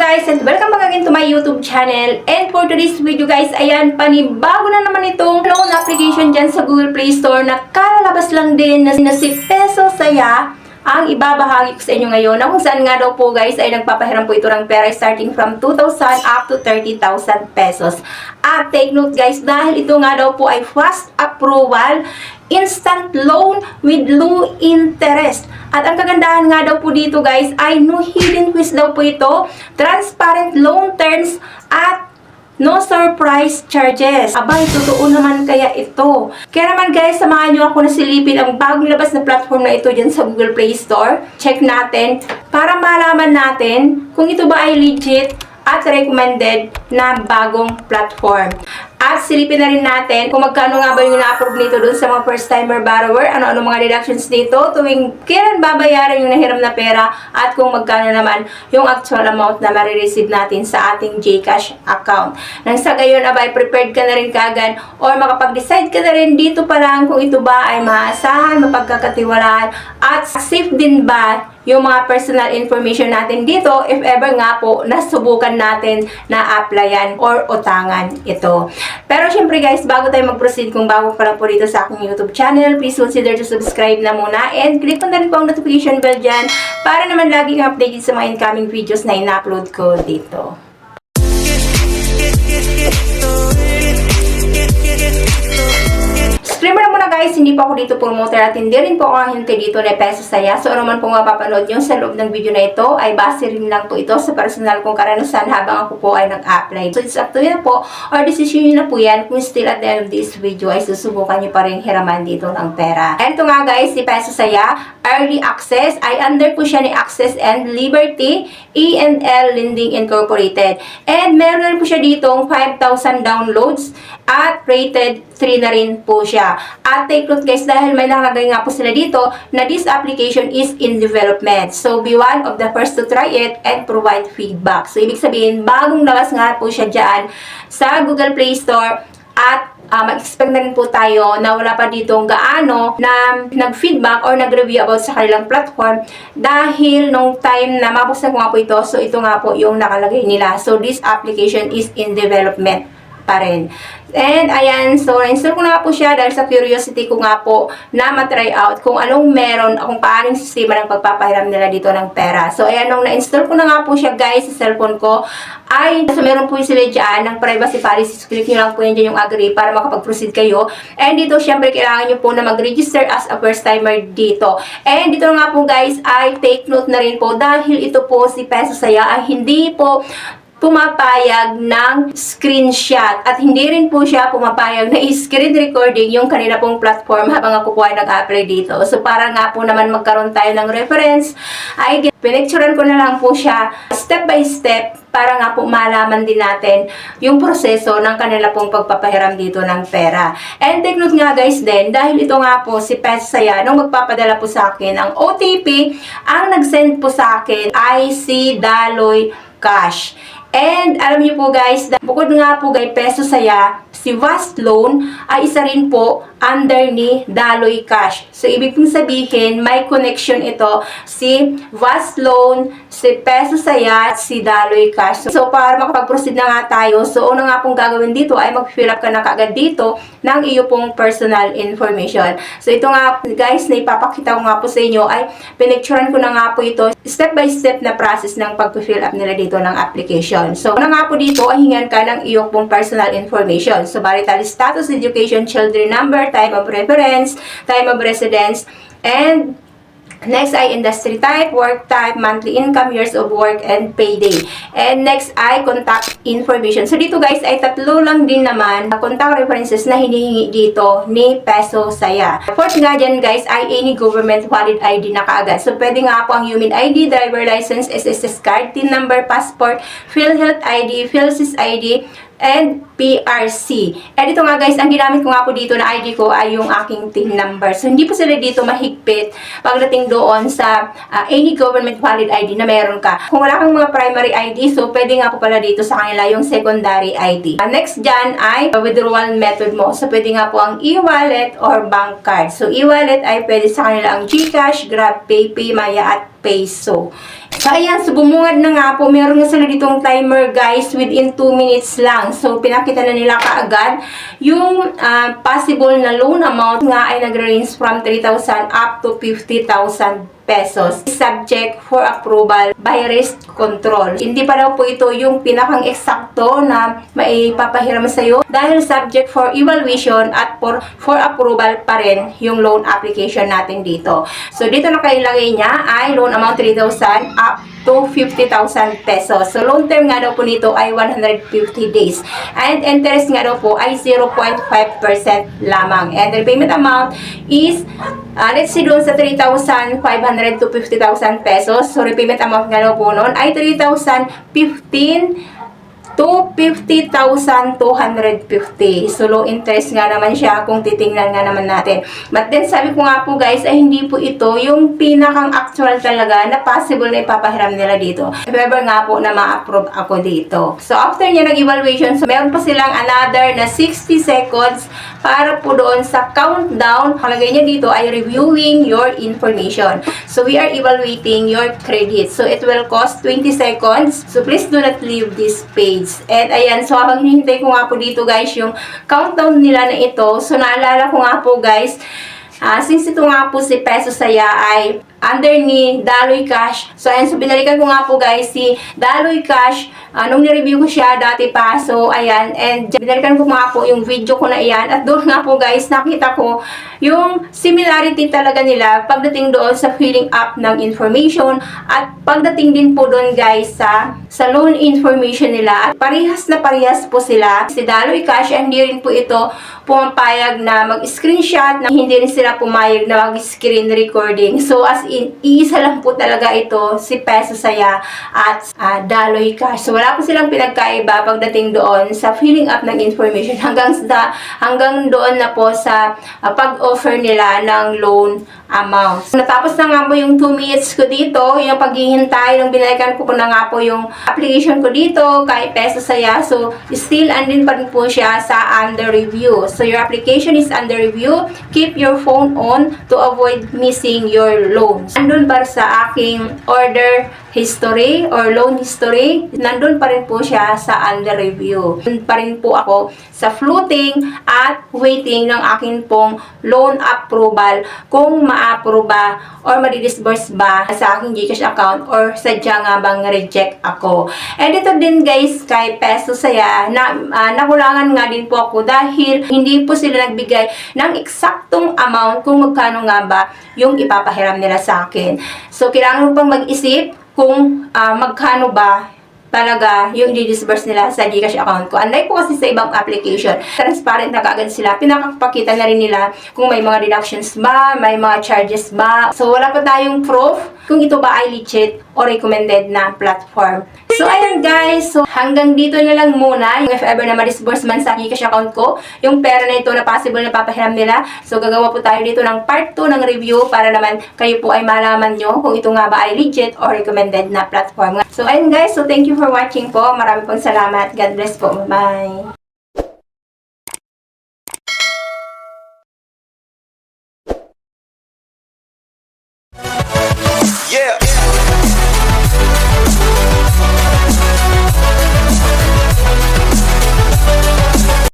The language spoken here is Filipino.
guys, and welcome back again to my YouTube channel. And for today's video guys, ayan, panibago na naman itong loan application dyan sa Google Play Store na kalalabas lang din na si Peso Saya ang ibabahagi ko sa inyo ngayon, na kung saan nga daw po guys ay nagpapahiram po ito ng pera starting from 2,000 up to 30,000 pesos. At take note guys, dahil ito nga daw po ay fast approval, instant loan with low interest. At ang kagandahan nga daw po dito guys ay no hidden fees daw po ito, transparent loan terms, at no surprise charges. Abay, totoo naman kaya ito. Kaya naman guys, samahan nyo ako na silipin ang bagong labas na platform na ito dyan sa Google Play Store. Check natin para malaman natin kung ito ba ay legit at recommended na bagong platform. At silipin na rin natin kung magkano nga ba yung na-approve nito doon sa mga first-timer borrower, ano-ano mga deductions dito, tuwing kailan babayaran yung nahiram na pera, at kung magkano naman yung actual amount na marireceive natin sa ating GCash account. Nang sa gayon, abay, prepared ka na rin kagad or makapag-decide ka na rin dito pa lang kung ito ba ay maasahan, mapagkakatiwalaan, at safe din ba yung mga personal information natin dito if ever nga po nasubukan natin na applyan or utangan ito. Pero syempre guys, bago tayo mag-proceed, kung bago pa lang po dito sa aking YouTube channel, please consider to subscribe na muna and click mo na rin po ang notification bell dyan para naman lagi kang updated sa mga incoming videos na ina-upload ko dito. Disclaimer na muna guys, hindi pa ako dito promoter at hindi rin po ako hintay dito na Peso Saya. So ano man po mapapanood nyo sa loob ng video na ito ay base rin lang po ito sa personal kong karanasan habang ako po ay nag-apply. So it's up to you na po or decision nyo na po yan kung still at the end of this video ay susubukan nyo pa rin hiraman dito ng pera. And ito nga guys, si Peso Saya, early access, ay under po siya ni Access and Liberty E&L Lending Incorporated. And meron na rin po siya ditong 5,000 downloads at rated 3 na rin po siya. At take note guys, dahil may nakalagay nga po sila dito na this application is in development. So be one of the first to try it and provide feedback. So ibig sabihin, bagong labas nga po siya dyan sa Google Play Store. At mag-expect na rin po tayo na wala pa ditong gaano na nag-feedback or nag-review about sa kanilang platform dahil nung time na mabuksan ko nga po ito, so ito nga po yung nakalagay nila. So this application is in development pa rin. And ayan, so na-install ko na po siya dahil sa curiosity ko nga po na matry out kung anong meron, kung paanong sistema ng pagpapahiram nila dito ng pera. So ayan, nung na-install ko na nga po siya guys sa cellphone ko, ay so meron po sila dyan ng privacy policies. Click nyo lang po yan dyan yung agree para makapag-proceed kayo. And dito syempre kailangan nyo po na mag-register as a first timer dito. And dito nga po guys ay take note na rin po dahil ito po si Peso Saya ay hindi po pumapayag ng screenshot at hindi rin po siya pumapayag na screen recording yung kanila pong platform habang ako po ay nag-apply dito. So para nga po naman magkaroon tayo ng reference, ay pinicturean ko na lang po siya step by step para nga po malaman din natin yung proseso ng kanila pong pagpapahiram dito ng pera. And take note nga guys din, dahil ito nga po si Peso Saya, nung magpapadala po sa akin ang OTP, ang nag-send po sa akin ay si Daloy Cash. And alam niyo po guys, bukod nga po kay Peso Saya, si Vast Loan ay isa rin po under ni Daloy Cash. So ibig pong sabihin, may connection ito si Vast Loan, si Peso Saya, at si Daloy Cash. So para makapag-proceed na nga tayo, so una nga pong gagawin dito ay mag-fill up ka na kaagad dito ng iyo pong personal information. So ito nga guys, na ipapakita ko nga po sa inyo ay pinicturean ko na nga po ito step by step na process ng pag-fill up nila dito ng application. So, una nga po dito ay hingan ka ng iyong pong personal information. So, marital status, education, children number, time of reference, time of residence, and next ay industry type, work type, monthly income, years of work, and payday. And next ay contact information. So dito guys ay tatlo lang din naman contact references na hinihingi dito ni Peso Saya. Fourth nga dyan guys ay any government valid ID na kaagad. So pwede nga po ang human ID, driver license, SSS card, TIN number, passport, PhilHealth ID, PhilSys ID, and PRC. And ito nga guys, ang ginamit ko nga po dito na ID ko ay yung aking TIN number. So hindi po sila dito mahigpit pagdating doon sa any government valid ID na meron ka. Kung wala kang mga primary ID, so pwede nga po pala dito sa kanila yung secondary ID. Next dyan ay withdrawal method mo. So pwede nga po ang e-wallet or bank card. So e-wallet ay pwede sa kanila ang GCash, GrabPay, PayMaya at Peso. So, ayan, so bumungad na nga po. Meron nga sila ditong timer, guys, within 2 minutes lang. So, pinakita na nila kaagad yung possible na loan amount nga ay nag-range from 3,000 up to 50,000 pesos. Subject for approval by risk control. Hindi pa daw po ito yung pinakang eksakto na maipapahiram sa'yo dahil subject for evaluation at for approval pa rin yung loan application natin dito. So, dito nakailagay niya ay loan amount 3,000 up to 50,000 pesos. So, loan term nga daw po nito ay 150 days. And interest nga daw po ay 0.5% lamang. And the repayment amount is, let's see doon sa 3,500 to 50,000 pesos. So, repayment amount nga daw po noon ay 3,015 to 50,250. So, low interest nga naman siya kung titingnan nga naman natin. But then, sabi ko nga po guys, ay hindi po ito yung pinakang actual talaga na possible na ipapahiram nila dito. If ever nga po na ma-approve ako dito. So, after niya nag-evaluation, so meron pa silang another na 60 seconds para po doon sa countdown. Kalagay niya dito ay reviewing your information. So, we are evaluating your credit. So, it will cost 20 seconds. So, please do not leave this page. And ayan, so habang hinihintay ko nga po dito guys yung countdown nila na ito, so naalala ko nga po guys, since ito nga po si Peso Saya ay under ni Daloy Cash. So, ayan, so binalikan ko nga po guys si Daloy Cash nung nireview ko siya dati pa. So, ayan, and binalikan ko nga po yung video ko na iyan. At doon nga po guys, nakita ko yung similarity talaga nila pagdating doon sa filling up ng information at pagdating din po doon guys sa loan information nila. At parehas na parehas po sila. Si Daloy Cash, hindi rin po ito pumapayag na mag-screenshot, na hindi rin sila pumayag na mag-screen recording. So, as in, iisa lang po talaga ito, si Peso Saya at Daloy Cash. So, wala po silang pinagkaiba pagdating doon sa filling up ng information hanggang doon na po sa pag-offer nila ng loan amount. Natapos na nga po yung 2 minutes ko dito, yung paghihintay, nung binalikan ko po na nga po yung application ko dito kay Peso Saya. So, still andin pa rin po siya sa under review. So, your application is under review. Keep your phone on to avoid missing your loans. Andun para sa aking order history or loan history, nandun pa rin po siya sa under review. Nandun pa rin po ako sa floating at waiting ng akin pong loan approval kung ma-approve ba or ma-disburse ba sa aking GCash account or sadya nga bang reject ako. And ito din guys kay Peso Saya na nakulangan nga din po ako dahil hindi po sila nagbigay ng eksaktong amount kung magkano nga ba yung ipapahiram nila sa akin. So, kailangan mo pang mag-isip kung magkano ba talaga yung i-disburse nila sa GCash account ko. Unlike po kasi sa ibang application, transparent na kaagad sila. Pinakapakita na rin nila kung may mga deductions ba, may mga charges ba. So, wala pa tayong proof kung ito ba ay legit o recommended na platform. So, ayan guys. So, hanggang dito na lang muna. Yung if ever na ma-disburse man sa GCash account ko, yung pera na ito na possible na papahiram nila. So, gagawa po tayo dito ng part 2 ng review para naman kayo po ay malaman nyo kung ito nga ba ay legit or recommended na platform. So, ayan guys. So, thank you for watching po. Marami pong salamat. God bless po. Bye! Yeah.